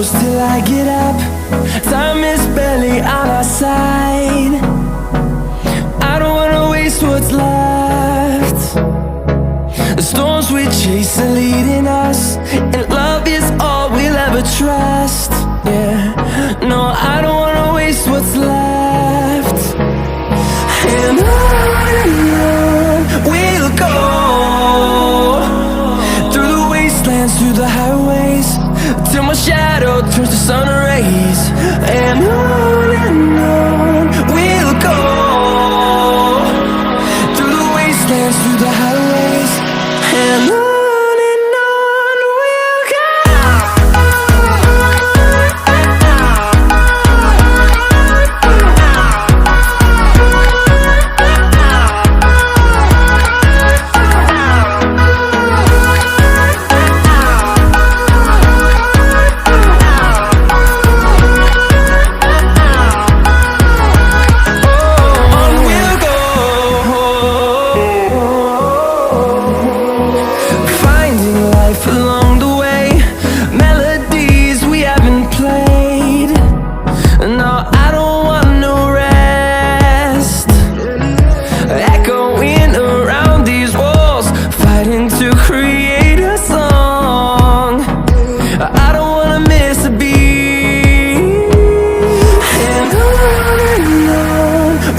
close till I get up. Time is barely on our side. I don't wanna waste what's left. The storms we chase are leading us, and love is all we'll ever trust. Yeah, no, I don't wanna waste what's left. And on we'll go, through the wastelands, through the highways, till my shadow turns to sun rays. And on we'll go, through the wastelands, through the highways, and on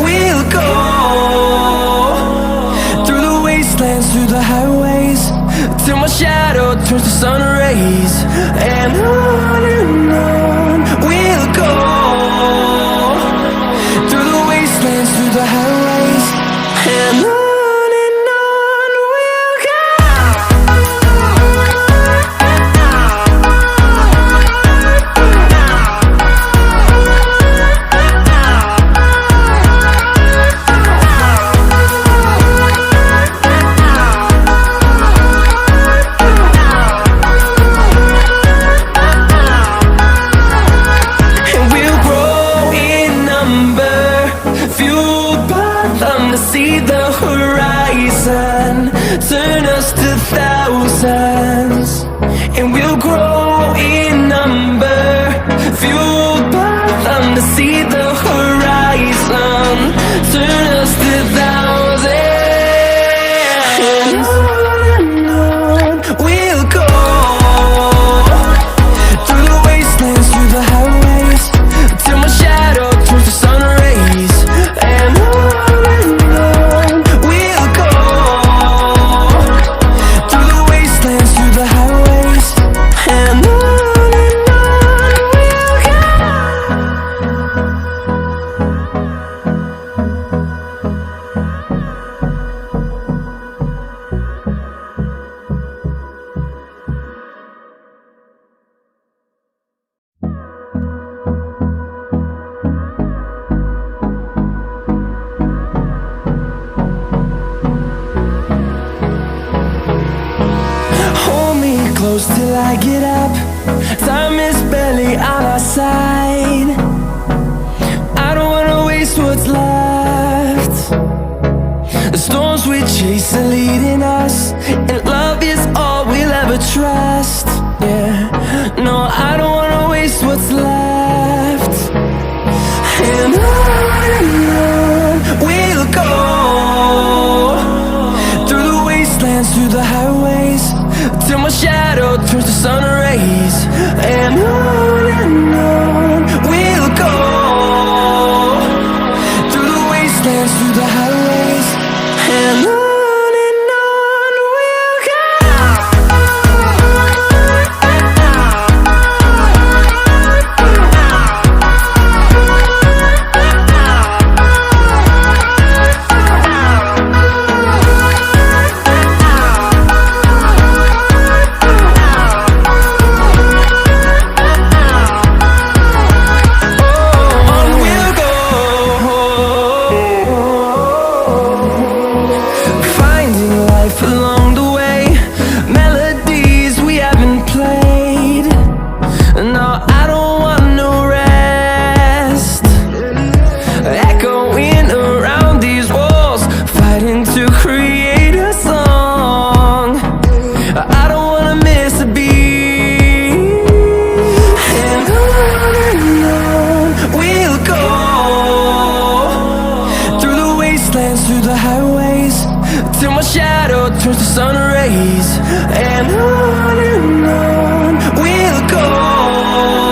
we'll go. Through the highways, till my shadow turns to sun rays. And on we'll go, through the wastelands, through the highways, and on we'll go. See the horizon, turn us to thousands, and we'll grow in number, fueled by them. To see the horizon, turn us to thousands, and on we'll go, through the wastelands, through the highways, till my shadow turns to sun rays. And close till I get up. Time is barely on our side. I don't wanna waste what's left. The storms we chase are leading us, and love is all we'll ever trust. Yeah, no, I don't wanna waste what's left. And on we'll go, through the wastelands, through the highways, till my shadow turns to sun rays. And on we'll go, through the wastelands, through the highways, and on we'll go. wastelands through the highways, till my shadow turns to sun rays. And on we'll go.